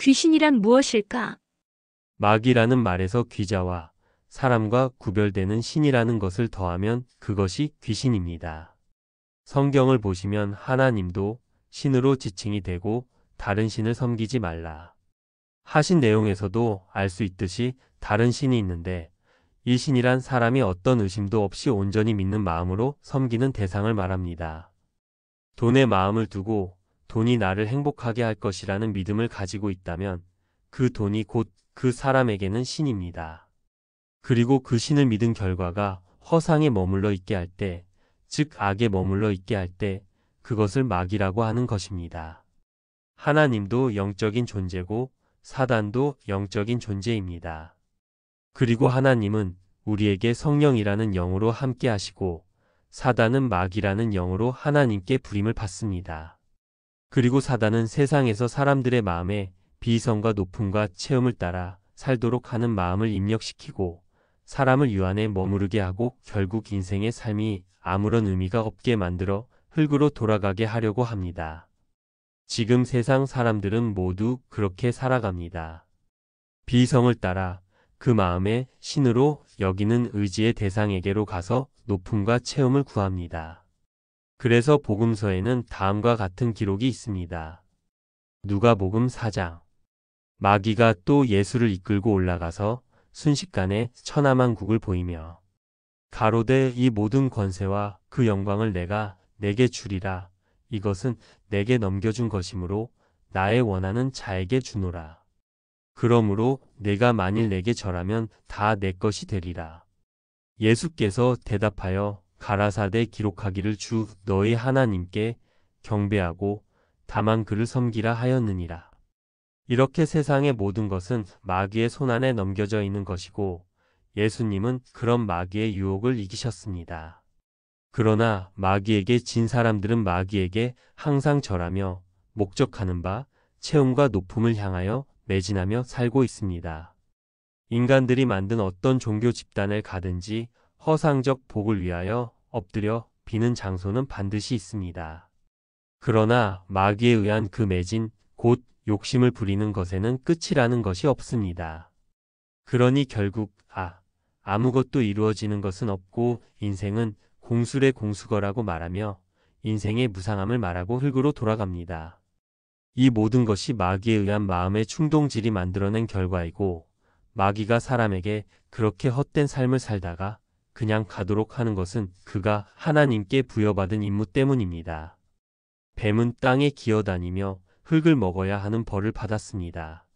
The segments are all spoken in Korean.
귀신이란 무엇일까? 마귀라는 말에서 귀자와 사람과 구별되는 신이라는 것을 더하면 그것이 귀신입니다. 성경을 보시면 하나님도 신으로 지칭이 되고 다른 신을 섬기지 말라 하신 내용에서도 알 수 있듯이 다른 신이 있는데 이 신이란 사람이 어떤 의심도 없이 온전히 믿는 마음으로 섬기는 대상을 말합니다. 돈에 마음을 두고 돈이 나를 행복하게 할 것이라는 믿음을 가지고 있다면 그 돈이 곧 그 사람에게는 신입니다. 그리고 그 신을 믿은 결과가 허상에 머물러 있게 할 때, 즉 악에 머물러 있게 할 때 그것을 마귀라고 하는 것입니다. 하나님도 영적인 존재고 사단도 영적인 존재입니다. 그리고 하나님은 우리에게 성령이라는 영으로 함께 하시고 사단은 마귀라는 영으로 하나님께 부림을 받습니다. 그리고 사단은 세상에서 사람들의 마음에 비이성과 높음과 체험을 따라 살도록 하는 마음을 입력시키고 사람을 유한에 머무르게 하고 결국 인생의 삶이 아무런 의미가 없게 만들어 흙으로 돌아가게 하려고 합니다. 지금 세상 사람들은 모두 그렇게 살아갑니다. 비이성을 따라 그 마음에 신으로 여기는 의지의 대상에게로 가서 높음과 체험을 구합니다. 그래서 복음서에는 다음과 같은 기록이 있습니다. 누가복음 4장. 마귀가 또 예수를 이끌고 올라가서 순식간에 천하만국을 보이며 가로되 이 모든 권세와 그 영광을 내가 내게 주리라. 이것은 내게 넘겨준 것이므로 나의 원하는 자에게 주노라. 그러므로 내가 만일 내게 절하면 다 내 것이 되리라. 예수께서 대답하여 가라사대 기록하기를 주 너희 하나님께 경배하고 다만 그를 섬기라 하였느니라. 이렇게 세상의 모든 것은 마귀의 손안에 넘겨져 있는 것이고 예수님은 그런 마귀의 유혹을 이기셨습니다. 그러나 마귀에게 진 사람들은 마귀에게 항상 절하며 목적하는 바 체험과 높음을 향하여 매진하며 살고 있습니다. 인간들이 만든 어떤 종교 집단을 가든지 허상적 복을 위하여 엎드려 비는 장소는 반드시 있습니다. 그러나 마귀에 의한 그 매진, 곧 욕심을 부리는 것에는 끝이라는 것이 없습니다. 그러니 결국 아무것도 이루어지는 것은 없고 인생은 공술의 공수거라고 말하며 인생의 무상함을 말하고 흙으로 돌아갑니다. 이 모든 것이 마귀에 의한 마음의 충동질이 만들어낸 결과이고 마귀가 사람에게 그렇게 헛된 삶을 살다가 그냥 가도록 하는 것은 그가 하나님께 부여받은 임무 때문입니다. 뱀은 땅에 기어다니며 흙을 먹어야 하는 벌을 받았습니다.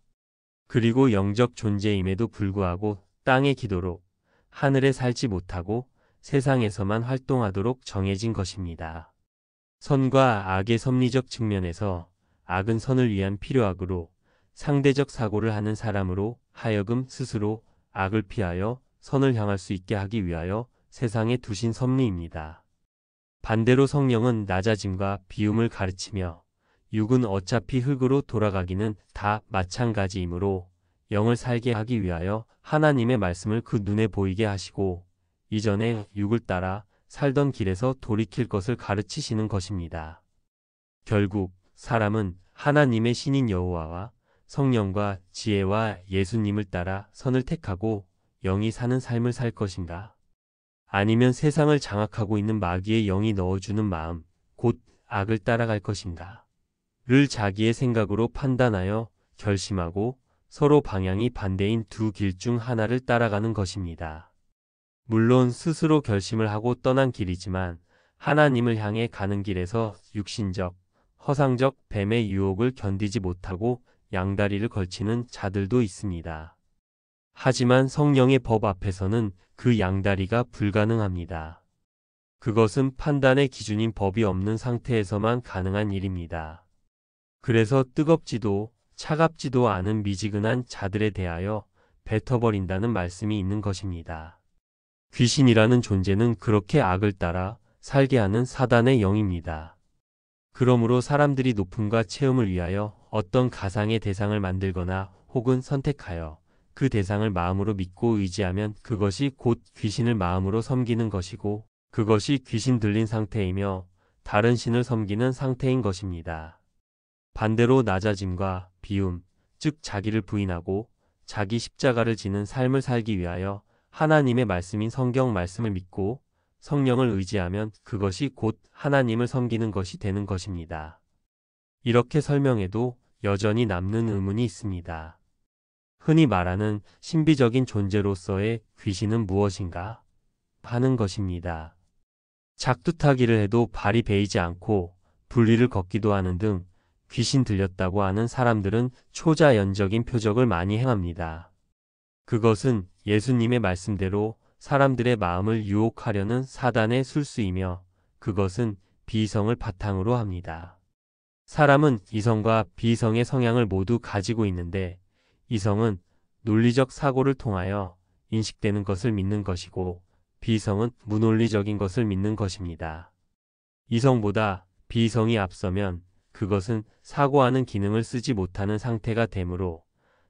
그리고 영적 존재임에도 불구하고 땅의 기도로 하늘에 살지 못하고 세상에서만 활동하도록 정해진 것입니다. 선과 악의 섭리적 측면에서 악은 선을 위한 필요악으로 상대적 사고를 하는 사람으로 하여금 스스로 악을 피하여 선을 향할 수 있게 하기 위하여 세상에 두신 섭리입니다. 반대로 성령은 낮아짐과 비움을 가르치며 육은 어차피 흙으로 돌아가기는 다 마찬가지이므로 영을 살게 하기 위하여 하나님의 말씀을 그 눈에 보이게 하시고 이전에 육을 따라 살던 길에서 돌이킬 것을 가르치시는 것입니다. 결국 사람은 하나님의 신인 여호와와 성령과 지혜와 예수님을 따라 선을 택하고 영이 사는 삶을 살 것인가? 아니면 세상을 장악하고 있는 마귀의 영이 넣어주는 마음, 곧 악을 따라갈 것인가? 를 자기의 생각으로 판단하여 결심하고 서로 방향이 반대인 두 길 중 하나를 따라가는 것입니다. 물론 스스로 결심을 하고 떠난 길이지만 하나님을 향해 가는 길에서 육신적, 허상적 뱀의 유혹을 견디지 못하고 양다리를 걸치는 자들도 있습니다. 하지만 성령의 법 앞에서는 그 양다리가 불가능합니다. 그것은 판단의 기준인 법이 없는 상태에서만 가능한 일입니다. 그래서 뜨겁지도 차갑지도 않은 미지근한 자들에 대하여 뱉어버린다는 말씀이 있는 것입니다. 귀신이라는 존재는 그렇게 악을 따라 살게 하는 사단의 영입니다. 그러므로 사람들이 높음과 체험을 위하여 어떤 가상의 대상을 만들거나 혹은 선택하여 그 대상을 마음으로 믿고 의지하면 그것이 곧 귀신을 마음으로 섬기는 것이고 그것이 귀신 들린 상태이며 다른 신을 섬기는 상태인 것입니다. 반대로 낮아짐과 비움, 즉 자기를 부인하고 자기 십자가를 지는 삶을 살기 위하여 하나님의 말씀인 성경 말씀을 믿고 성령을 의지하면 그것이 곧 하나님을 섬기는 것이 되는 것입니다. 이렇게 설명해도 여전히 남는 의문이 있습니다. 흔히 말하는 신비적인 존재로서의 귀신은 무엇인가 하는 것입니다. 작두타기를 해도 발이 베이지 않고 분리를 걷기도 하는 등 귀신 들렸다고 하는 사람들은 초자연적인 표적을 많이 행합니다. 그것은 예수님의 말씀대로 사람들의 마음을 유혹하려는 사단의 술수이며 그것은 비이성을 바탕으로 합니다. 사람은 이성과 비이성의 성향을 모두 가지고 있는데 이성은 논리적 사고를 통하여 인식되는 것을 믿는 것이고 비이성은 무논리적인 것을 믿는 것입니다. 이성보다 비이성이 앞서면 그것은 사고하는 기능을 쓰지 못하는 상태가 되므로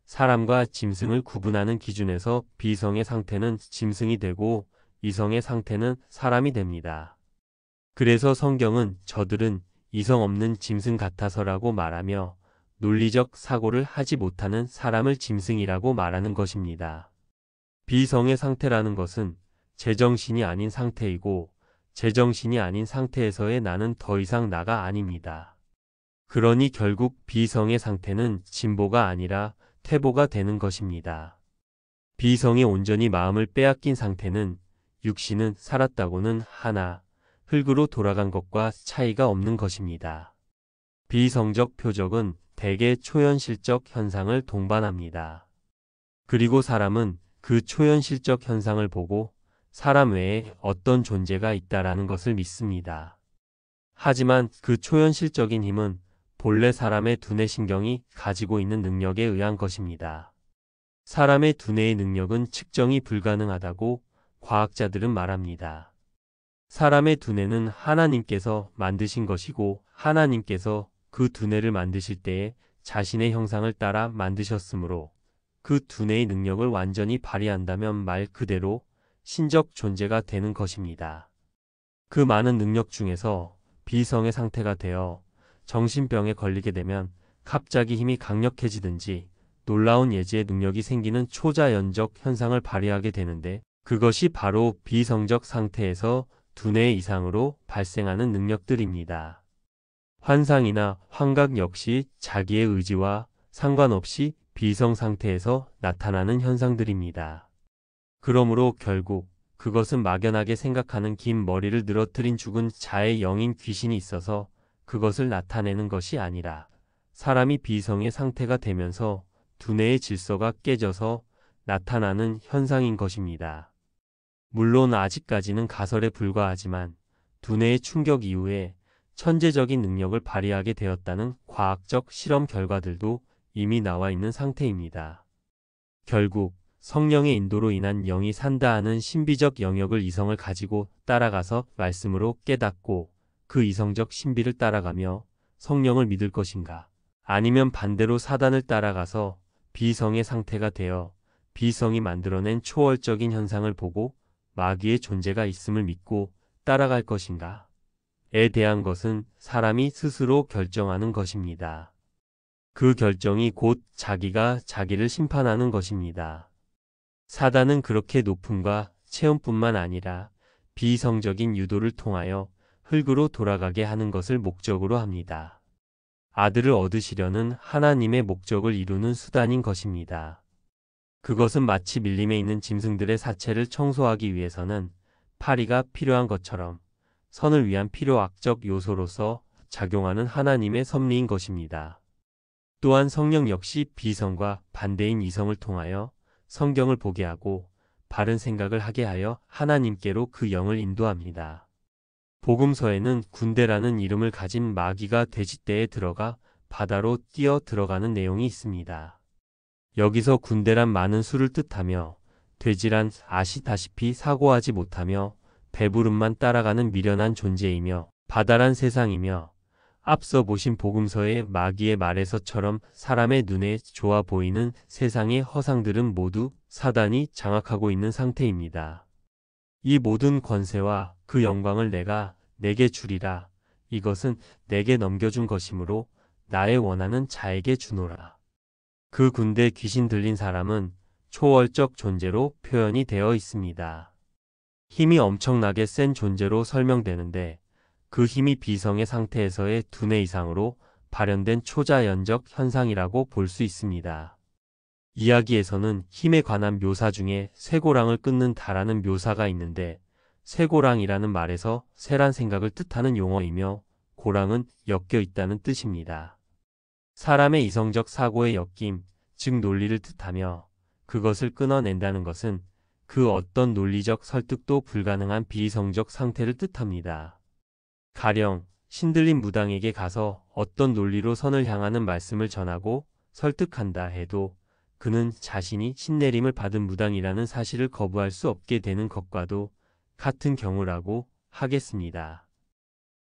사람과 짐승을 구분하는 기준에서 비이성의 상태는 짐승이 되고 이성의 상태는 사람이 됩니다. 그래서 성경은 저들은 이성 없는 짐승 같아서라고 말하며 논리적 사고를 하지 못하는 사람을 짐승이라고 말하는 것입니다. 비이성의 상태라는 것은 제정신이 아닌 상태이고 제정신이 아닌 상태에서의 나는 더 이상 나가 아닙니다. 그러니 결국 비이성의 상태는 진보가 아니라 퇴보가 되는 것입니다. 비이성이 온전히 마음을 빼앗긴 상태는 육신은 살았다고는 하나 흙으로 돌아간 것과 차이가 없는 것입니다. 비이성적 표적은 대개 초현실적 현상을 동반합니다. 그리고 사람은 그 초현실적 현상을 보고 사람 외에 어떤 존재가 있다라는 것을 믿습니다. 하지만 그 초현실적인 힘은 본래 사람의 두뇌 신경이 가지고 있는 능력에 의한 것입니다. 사람의 두뇌의 능력은 측정이 불가능하다고 과학자들은 말합니다. 사람의 두뇌는 하나님께서 만드신 것이고 하나님께서 그 두뇌를 만드실 때에 자신의 형상을 따라 만드셨으므로 그 두뇌의 능력을 완전히 발휘한다면 말 그대로 신적 존재가 되는 것입니다. 그 많은 능력 중에서 비이성의 상태가 되어 정신병에 걸리게 되면 갑자기 힘이 강력해지든지 놀라운 예지의 능력이 생기는 초자연적 현상을 발휘하게 되는데 그것이 바로 비이성적 상태에서 두뇌 이상으로 발생하는 능력들입니다. 환상이나 환각 역시 자기의 의지와 상관없이 비이성 상태에서 나타나는 현상들입니다. 그러므로 결국 그것은 막연하게 생각하는 긴 머리를 늘어뜨린 죽은 자의 영인 귀신이 있어서 그것을 나타내는 것이 아니라 사람이 비이성의 상태가 되면서 두뇌의 질서가 깨져서 나타나는 현상인 것입니다. 물론 아직까지는 가설에 불과하지만 두뇌의 충격 이후에 천재적인 능력을 발휘하게 되었다는 과학적 실험 결과들도 이미 나와 있는 상태입니다. 결국 성령의 인도로 인한 영이 산다 하는 신비적 영역을 이성을 가지고 따라가서 말씀으로 깨닫고 그 이성적 신비를 따라가며 성령을 믿을 것인가? 아니면 반대로 사단을 따라가서 비이성의 상태가 되어 비이성이 만들어낸 초월적인 현상을 보고 마귀의 존재가 있음을 믿고 따라갈 것인가? 에 대한 것은 사람이 스스로 결정하는 것입니다. 그 결정이 곧 자기가 자기를 심판하는 것입니다. 사단은 그렇게 높음과 체험뿐만 아니라 비이성적인 유도를 통하여 흙으로 돌아가게 하는 것을 목적으로 합니다. 아들을 얻으시려는 하나님의 목적을 이루는 수단인 것입니다. 그것은 마치 밀림에 있는 짐승들의 사체를 청소하기 위해서는 파리가 필요한 것처럼 선을 위한 필요악적 요소로서 작용하는 하나님의 섭리인 것입니다. 또한 성령 역시 비이성과 반대인 이성을 통하여 성경을 보게 하고 바른 생각을 하게 하여 하나님께로 그 영을 인도합니다. 복음서에는 군대라는 이름을 가진 마귀가 돼지떼에 들어가 바다로 뛰어 들어가는 내용이 있습니다. 여기서 군대란 많은 수를 뜻하며 돼지란 아시다시피 사고하지 못하며 배부름만 따라가는 미련한 존재이며 바다란 세상이며 앞서 보신 복음서의 마귀의 말에서처럼 사람의 눈에 좋아 보이는 세상의 허상들은 모두 사단이 장악하고 있는 상태입니다. 이 모든 권세와 그 영광을 내가 내게 주리라. 이것은 내게 넘겨준 것이므로 나의 원하는 자에게 주노라. 그 군대 귀신 들린 사람은 초월적 존재로 표현이 되어 있습니다. 힘이 엄청나게 센 존재로 설명되는데 그 힘이 비성의 상태에서의 두뇌 이상으로 발현된 초자연적 현상이라고 볼 수 있습니다. 이야기에서는 힘에 관한 묘사 중에 쇠고랑을 끊는다라는 묘사가 있는데 쇠고랑이라는 말에서 쇠란 생각을 뜻하는 용어이며 고랑은 엮여 있다는 뜻입니다. 사람의 이성적 사고의 엮임, 즉 논리를 뜻하며 그것을 끊어낸다는 것은 그 어떤 논리적 설득도 불가능한 비이성적 상태를 뜻합니다. 가령 신들린 무당에게 가서 어떤 논리로 선을 향하는 말씀을 전하고 설득한다 해도 그는 자신이 신내림을 받은 무당이라는 사실을 거부할 수 없게 되는 것과도 같은 경우라고 하겠습니다.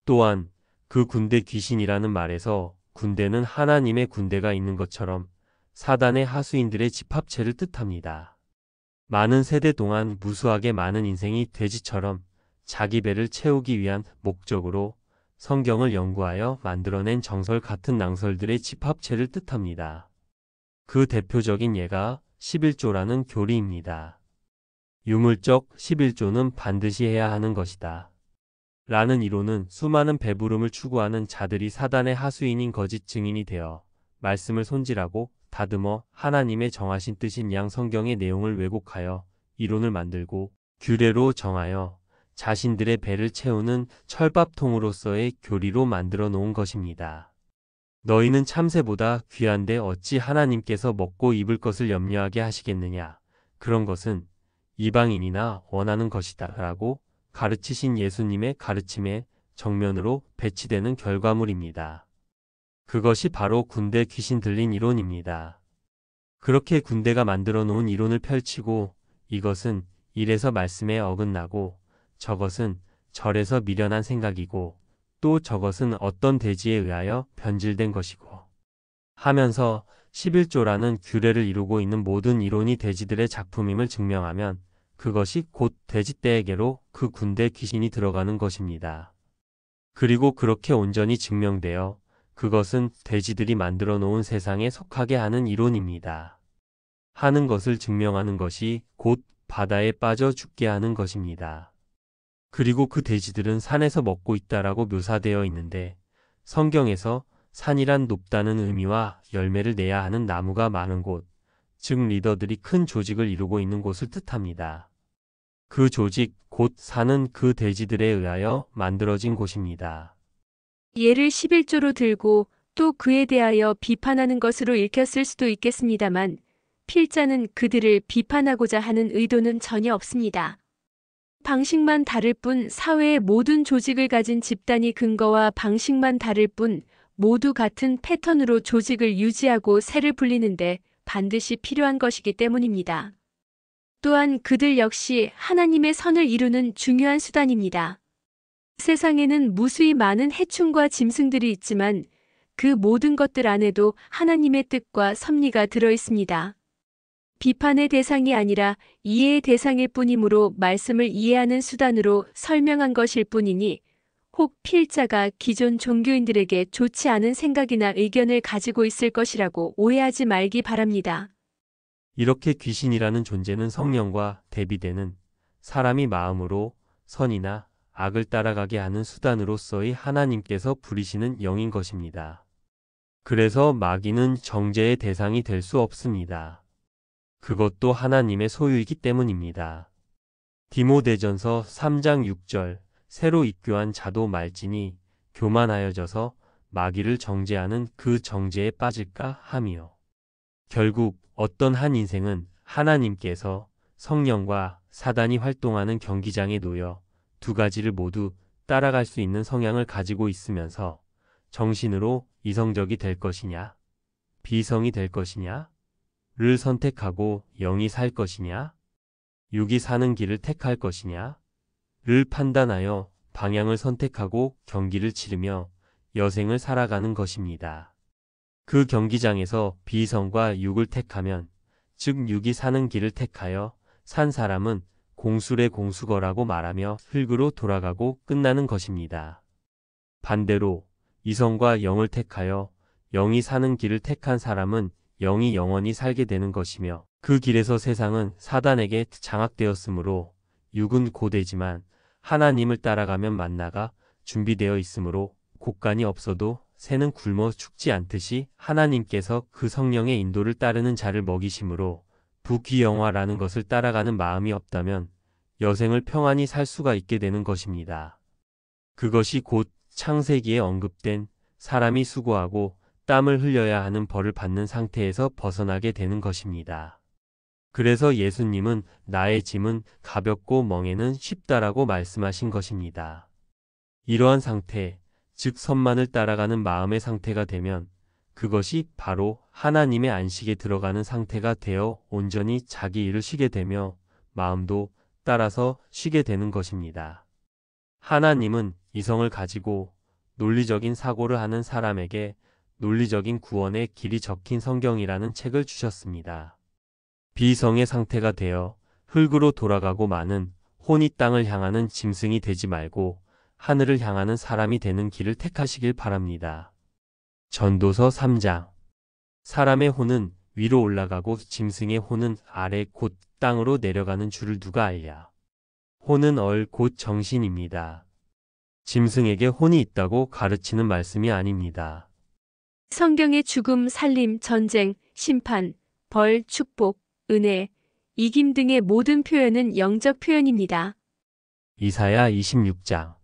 또한 그 군대 귀신이라는 말에서 군대는 하나님의 군대가 있는 것처럼 사단의 하수인들의 집합체를 뜻합니다. 많은 세대 동안 무수하게 많은 인생이 돼지처럼 자기 배를 채우기 위한 목적으로 성경을 연구하여 만들어낸 정설 같은 낭설들의 집합체를 뜻합니다. 그 대표적인 예가 11조라는 교리입니다. 유물적 11조는 반드시 해야 하는 것이다. 라는 이론은 수많은 배부름을 추구하는 자들이 사단의 하수인인 거짓 증인이 되어 말씀을 손질하고 다듬어 하나님의 정하신 뜻인 양 성경의 내용을 왜곡하여 이론을 만들고 규례로 정하여 자신들의 배를 채우는 철밥통으로서의 교리로 만들어 놓은 것입니다. 너희는 참새보다 귀한데 어찌 하나님께서 먹고 입을 것을 염려하게 하시겠느냐. 그런 것은 이방인이나 원하는 것이다 라고 가르치신 예수님의 가르침에 정면으로 배치되는 결과물입니다. 그것이 바로 군대 귀신 들린 이론입니다. 그렇게 군대가 만들어 놓은 이론을 펼치고 이것은 이래서 말씀에 어긋나고 저것은 절에서 미련한 생각이고 또 저것은 어떤 대지에 의하여 변질된 것이고 하면서 11조라는 규례를 이루고 있는 모든 이론이 대지들의 작품임을 증명하면 그것이 곧 대지떼에게로 그 군대 귀신이 들어가는 것입니다. 그리고 그렇게 온전히 증명되어 그것은 돼지들이 만들어 놓은 세상에 속하게 하는 이론입니다. 하는 것을 증명하는 것이 곧 바다에 빠져 죽게 하는 것입니다. 그리고 그 돼지들은 산에서 먹고 있다라고 묘사되어 있는데 성경에서 산이란 높다는 의미와 열매를 내야 하는 나무가 많은 곳, 즉 리더들이 큰 조직을 이루고 있는 곳을 뜻합니다. 그 조직, 곧 산은 그 돼지들에 의하여 만들어진 곳입니다. 예를 11조로 들고 또 그에 대하여 비판하는 것으로 읽혔을 수도 있겠습니다만 필자는 그들을 비판하고자 하는 의도는 전혀 없습니다. 방식만 다를 뿐 사회의 모든 조직을 가진 집단이 근거와 방식만 다를 뿐 모두 같은 패턴으로 조직을 유지하고 새를 불리는데 반드시 필요한 것이기 때문입니다. 또한 그들 역시 하나님의 선을 이루는 중요한 수단입니다. 세상에는 무수히 많은 해충과 짐승들이 있지만 그 모든 것들 안에도 하나님의 뜻과 섭리가 들어 있습니다. 비판의 대상이 아니라 이해의 대상일 뿐이므로 말씀을 이해하는 수단으로 설명한 것일 뿐이니 혹 필자가 기존 종교인들에게 좋지 않은 생각이나 의견을 가지고 있을 것이라고 오해하지 말기 바랍니다. 이렇게 귀신이라는 존재는 성령과 대비되는 사람이 마음으로 선이나 악을 따라가게 하는 수단으로서의 하나님께서 부리시는 영인 것입니다. 그래서 마귀는 정죄의 대상이 될 수 없습니다. 그것도 하나님의 소유이기 때문입니다. 디모데전서 3장 6절 새로 입교한 자도 말지니 교만하여져서 마귀를 정죄하는 그 정죄에 빠질까 하며 결국 어떤 한 인생은 하나님께서 성령과 사단이 활동하는 경기장에 놓여 두 가지를 모두 따라갈 수 있는 성향을 가지고 있으면서 정신으로 이성적이 될 것이냐, 비성이 될 것이냐, 를 선택하고 영이 살 것이냐, 육이 사는 길을 택할 것이냐, 를 판단하여 방향을 선택하고 경기를 치르며 여생을 살아가는 것입니다. 그 경기장에서 비성과 육을 택하면, 즉 육이 사는 길을 택하여 산 사람은 공술의 공수거라고 말하며 흙으로 돌아가고 끝나는 것입니다. 반대로 이성과 영을 택하여 영이 사는 길을 택한 사람은 영이 영원히 살게 되는 것이며 그 길에서 세상은 사단에게 장악되었으므로 육은 고되지만 하나님을 따라가면 만나가 준비되어 있으므로 곡간이 없어도 새는 굶어 죽지 않듯이 하나님께서 그 성령의 인도를 따르는 자를 먹이심으로 부귀영화라는 것을 따라가는 마음이 없다면 여생을 평안히 살 수가 있게 되는 것입니다. 그것이 곧 창세기에 언급된 사람이 수고하고 땀을 흘려야 하는 벌을 받는 상태에서 벗어나게 되는 것입니다. 그래서 예수님은 나의 짐은 가볍고 멍에는 쉽다라고 말씀하신 것입니다. 이러한 상태, 즉 선만을 따라가는 마음의 상태가 되면 그것이 바로 하나님의 안식에 들어가는 상태가 되어 온전히 자기 일을 쉬게 되며 마음도 따라서 쉬게 되는 것입니다. 하나님은 이성을 가지고 논리적인 사고를 하는 사람에게 논리적인 구원의 길이 적힌 성경이라는 책을 주셨습니다. 비이성의 상태가 되어 흙으로 돌아가고 마는 혼이 땅을 향하는 짐승이 되지 말고 하늘을 향하는 사람이 되는 길을 택하시길 바랍니다. 전도서 3장. 사람의 혼은 위로 올라가고 짐승의 혼은 아래 곧 땅으로 내려가는 줄을 누가 알랴. 혼은 곧 정신입니다. 짐승에게 혼이 있다고 가르치는 말씀이 아닙니다. 성경의 죽음, 살림, 전쟁, 심판, 벌, 축복, 은혜, 이김 등의 모든 표현은 영적 표현입니다. 이사야 26장.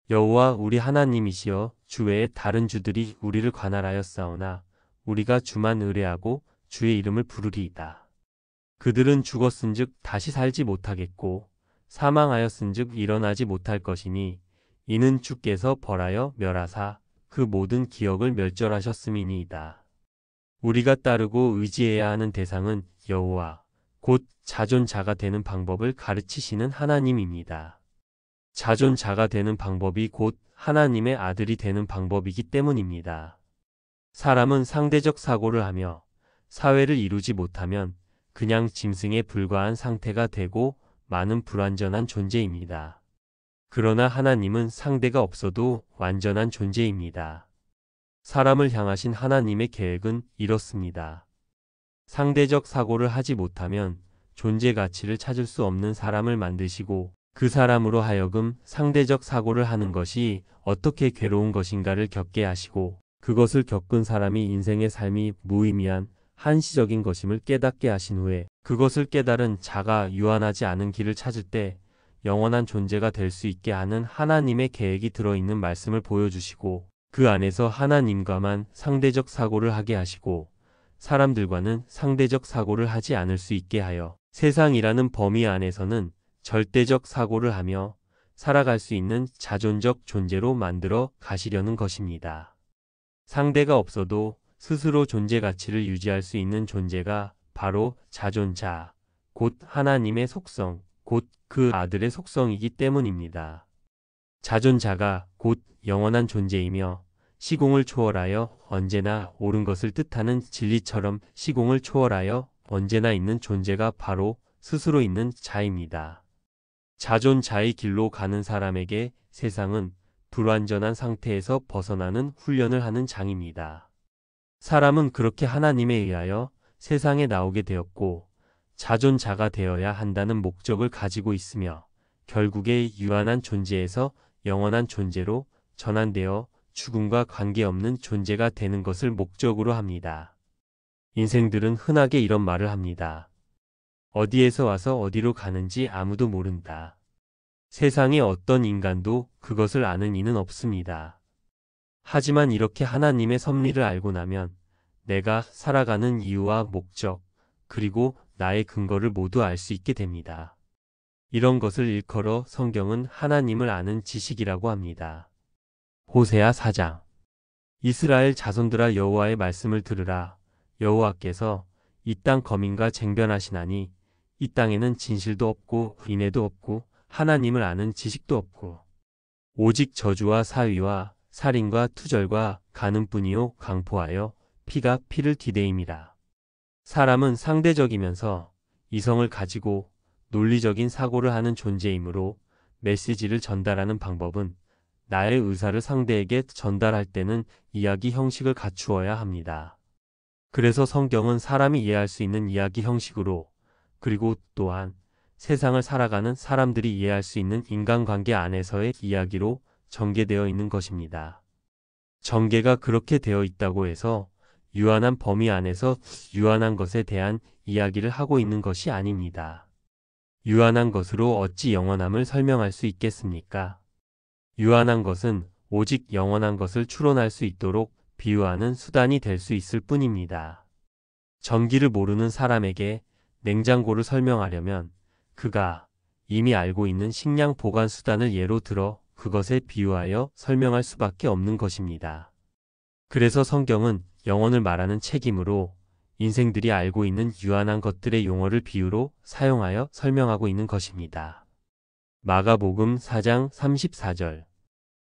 여호와 우리 하나님이시여 주 외에 다른 주들이 우리를 관할하였사오나 우리가 주만 의뢰하고 주의 이름을 부르리이다. 그들은 죽었은즉 다시 살지 못하겠고 사망하였은즉 일어나지 못할 것이니 이는 주께서 벌하여 멸하사 그 모든 기억을 멸절하셨음이니이다. 우리가 따르고 의지해야 하는 대상은 여호와 곧 자존자가 되는 방법을 가르치시는 하나님입니다. 자존자가 되는 방법이 곧 하나님의 아들이 되는 방법이기 때문입니다. 사람은 상대적 사고를 하며 사회를 이루지 못하면 그냥 짐승에 불과한 상태가 되고 많은 불완전한 존재입니다. 그러나 하나님은 상대가 없어도 완전한 존재입니다. 사람을 향하신 하나님의 계획은 이렇습니다. 상대적 사고를 하지 못하면 존재 가치를 찾을 수 없는 사람을 만드시고 그 사람으로 하여금 상대적 사고를 하는 것이 어떻게 괴로운 것인가를 겪게 하시고 그것을 겪은 사람이 인생의 삶이 무의미한 한시적인 것임을 깨닫게 하신 후에 그것을 깨달은 자가 유한하지 않은 길을 찾을 때 영원한 존재가 될 수 있게 하는 하나님의 계획이 들어있는 말씀을 보여주시고 그 안에서 하나님과만 상대적 사고를 하게 하시고 사람들과는 상대적 사고를 하지 않을 수 있게 하여 세상이라는 범위 안에서는 절대적 사고를 하며 살아갈 수 있는 자존적 존재로 만들어 가시려는 것입니다. 상대가 없어도 스스로 존재 가치를 유지할 수 있는 존재가 바로 자존자, 곧 하나님의 속성, 곧 그 아들의 속성이기 때문입니다. 자존자가 곧 영원한 존재이며 시공을 초월하여 언제나 옳은 것을 뜻하는 진리처럼 시공을 초월하여 언제나 있는 존재가 바로 스스로 있는 자입니다. 자존자의 길로 가는 사람에게 세상은 불완전한 상태에서 벗어나는 훈련을 하는 장입니다. 사람은 그렇게 하나님에 의하여 세상에 나오게 되었고 자존자가 되어야 한다는 목적을 가지고 있으며 결국에 유한한 존재에서 영원한 존재로 전환되어 죽음과 관계없는 존재가 되는 것을 목적으로 합니다. 인생들은 흔하게 이런 말을 합니다. 어디에서 와서 어디로 가는지 아무도 모른다. 세상에 어떤 인간도 그것을 아는 이는 없습니다. 하지만 이렇게 하나님의 섭리를 알고 나면 내가 살아가는 이유와 목적, 그리고 나의 근거를 모두 알 수 있게 됩니다. 이런 것을 일컬어 성경은 하나님을 아는 지식이라고 합니다. 호세아 4장. 이스라엘 자손들아 여호와의 말씀을 들으라. 여호와께서 이 땅 거민과 쟁변하시나니 이 땅에는 진실도 없고 인애도 없고 하나님을 아는 지식도 없고 오직 저주와 사위와 살인과 투절과 간음뿐이요 강포하여 피가 피를 디대임이라. 사람은 상대적이면서 이성을 가지고 논리적인 사고를 하는 존재이므로 메시지를 전달하는 방법은 나의 의사를 상대에게 전달할 때는 이야기 형식을 갖추어야 합니다. 그래서 성경은 사람이 이해할 수 있는 이야기 형식으로, 그리고 또한 세상을 살아가는 사람들이 이해할 수 있는 인간관계 안에서의 이야기로 전개되어 있는 것입니다. 전개가 그렇게 되어 있다고 해서 유한한 범위 안에서 유한한 것에 대한 이야기를 하고 있는 것이 아닙니다. 유한한 것으로 어찌 영원함을 설명할 수 있겠습니까? 유한한 것은 오직 영원한 것을 추론할 수 있도록 비유하는 수단이 될 수 있을 뿐입니다. 전기를 모르는 사람에게 냉장고를 설명하려면 그가 이미 알고 있는 식량 보관 수단을 예로 들어 그것에 비유하여 설명할 수밖에 없는 것입니다. 그래서 성경은 영혼을 말하는 책임으로 인생들이 알고 있는 유한한 것들의 용어를 비유로 사용하여 설명하고 있는 것입니다. 마가복음 4장 34절.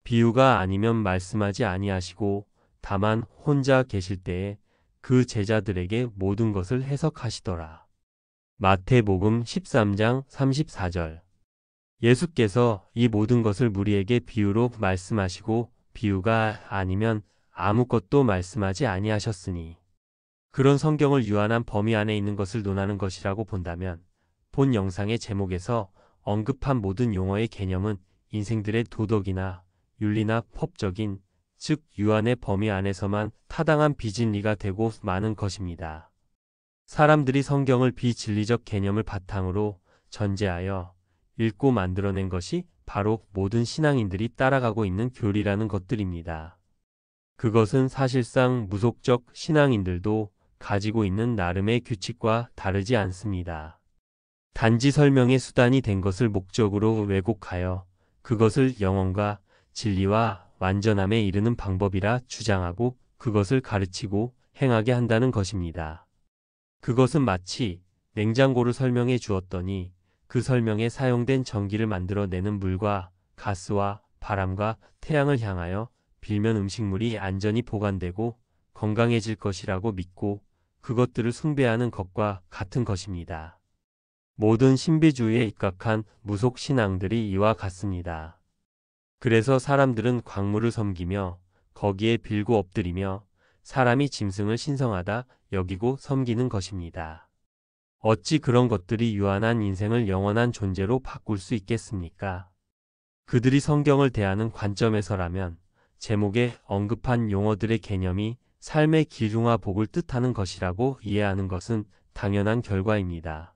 비유가 아니면 말씀하지 아니하시고 다만 혼자 계실 때에 그 제자들에게 모든 것을 해석하시더라. 마태복음 13장 34절. 예수께서 이 모든 것을 무리에게 비유로 말씀하시고 비유가 아니면 아무것도 말씀하지 아니하셨으니. 그런 성경을 유한한 범위 안에 있는 것을 논하는 것이라고 본다면 본 영상의 제목에서 언급한 모든 용어의 개념은 인생들의 도덕이나 윤리나 법적인, 즉 유한의 범위 안에서만 타당한 비진리가 되고 마는 것입니다. 사람들이 성경을 비진리적 개념을 바탕으로 전제하여 읽고 만들어낸 것이 바로 모든 신앙인들이 따라가고 있는 교리라는 것들입니다. 그것은 사실상 무속적 신앙인들도 가지고 있는 나름의 규칙과 다르지 않습니다. 단지 설명의 수단이 된 것을 목적으로 왜곡하여 그것을 영혼과 진리와 완전함에 이르는 방법이라 주장하고 그것을 가르치고 행하게 한다는 것입니다. 그것은 마치 냉장고를 설명해 주었더니 그 설명에 사용된 전기를 만들어내는 물과 가스와 바람과 태양을 향하여 빌면 음식물이 안전히 보관되고 건강해질 것이라고 믿고 그것들을 숭배하는 것과 같은 것입니다. 모든 신비주의에 입각한 무속 신앙들이 이와 같습니다. 그래서 사람들은 광물을 섬기며 거기에 빌고 엎드리며 사람이 짐승을 신성하다 여기고 섬기는 것입니다. 어찌 그런 것들이 유한한 인생을 영원한 존재로 바꿀 수 있겠습니까? 그들이 성경을 대하는 관점에서라면 제목에 언급한 용어들의 개념이 삶의 기중화 복을 뜻하는 것이라고 이해하는 것은 당연한 결과입니다.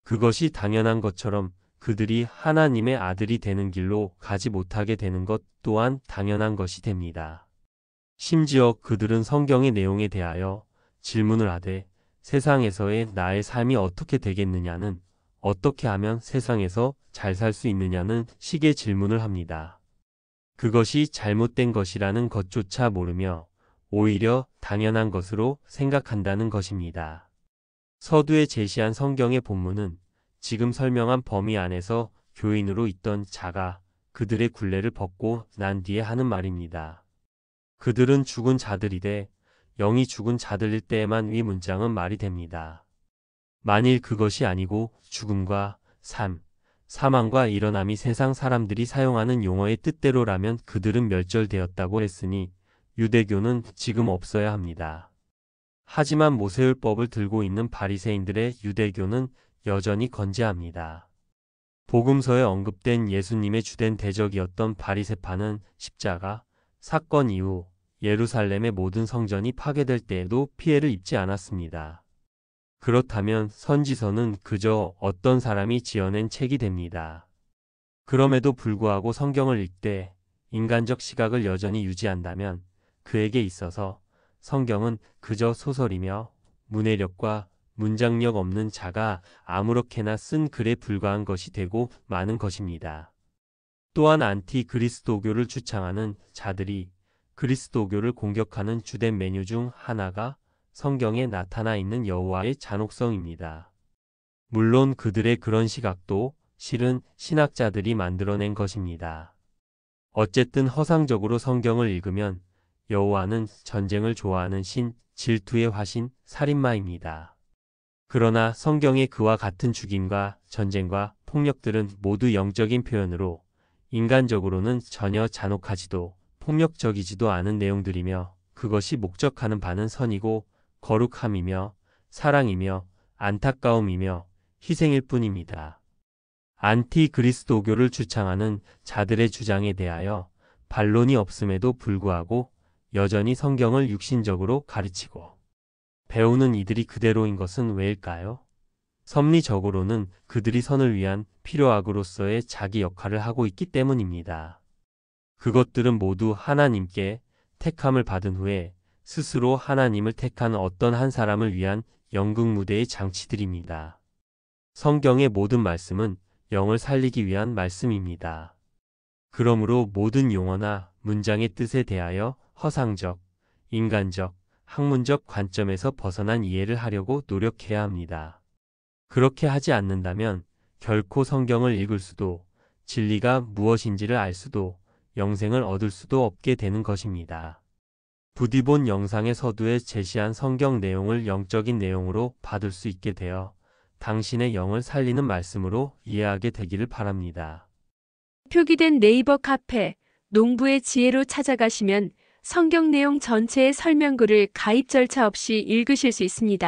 그것이 당연한 것처럼 그들이 하나님의 아들이 되는 길로 가지 못하게 되는 것 또한 당연한 것이 됩니다. 심지어 그들은 성경의 내용에 대하여 질문을 하되 세상에서의 나의 삶이 어떻게 되겠느냐는 어떻게 하면 세상에서 잘 살 수 있느냐는 식의 질문을 합니다. 그것이 잘못된 것이라는 것조차 모르며 오히려 당연한 것으로 생각한다는 것입니다. 서두에 제시한 성경의 본문은 지금 설명한 범위 안에서 교인으로 있던 자가 그들의 굴레를 벗고 난 뒤에 하는 말입니다. 그들은 죽은 자들이되 영이 죽은 자들일 때에만 이 문장은 말이 됩니다. 만일 그것이 아니고 죽음과 삶, 사망과 일어남이 세상 사람들이 사용하는 용어의 뜻대로라면 그들은 멸절되었다고 했으니 유대교는 지금 없어야 합니다. 하지만 모세율법을 들고 있는 바리새인들의 유대교는 여전히 건재합니다. 복음서에 언급된 예수님의 주된 대적이었던 바리새파는 십자가 사건 이후 예루살렘의 모든 성전이 파괴될 때에도 피해를 입지 않았습니다. 그렇다면 선지서는 그저 어떤 사람이 지어낸 책이 됩니다. 그럼에도 불구하고 성경을 읽되 인간적 시각을 여전히 유지한다면 그에게 있어서 성경은 그저 소설이며 문해력과 문장력 없는 자가 아무렇게나 쓴 글에 불과한 것이 되고 마는 것입니다. 또한 안티 그리스도교를 주창하는 자들이 그리스도교를 공격하는 주된 메뉴 중 하나가 성경에 나타나 있는 여호와의 잔혹성입니다. 물론 그들의 그런 시각도 실은 신학자들이 만들어낸 것입니다. 어쨌든 허상적으로 성경을 읽으면 여호와는 전쟁을 좋아하는 신, 질투의 화신, 살인마입니다. 그러나 성경의 그와 같은 죽임과 전쟁과 폭력들은 모두 영적인 표현으로 인간적으로는 전혀 잔혹하지도 폭력적이지도 않은 내용들이며 그것이 목적하는 바는 선이고 거룩함이며 사랑이며 안타까움이며 희생일 뿐입니다. 안티그리스도교를 주창하는 자들의 주장에 대하여 반론이 없음에도 불구하고 여전히 성경을 육신적으로 가르치고 배우는 이들이 그대로인 것은 왜일까요? 섭리적으로는 그들이 선을 위한 필요악으로서의 자기 역할을 하고 있기 때문입니다. 그것들은 모두 하나님께 택함을 받은 후에 스스로 하나님을 택한 어떤 한 사람을 위한 연극무대의 장치들입니다. 성경의 모든 말씀은 영을 살리기 위한 말씀입니다. 그러므로 모든 용어나 문장의 뜻에 대하여 허상적, 인간적, 학문적 관점에서 벗어난 이해를 하려고 노력해야 합니다. 그렇게 하지 않는다면 결코 성경을 읽을 수도, 진리가 무엇인지를 알 수도, 영생을 얻을 수도 없게 되는 것입니다. 부디 본 영상의 서두에 제시한 성경 내용을 영적인 내용으로 받을 수 있게 되어 당신의 영을 살리는 말씀으로 이해하게 되기를 바랍니다. 표기된 네이버 카페 농부의 지혜로 찾아가시면 성경 내용 전체의 설명글을 가입 절차 없이 읽으실 수 있습니다.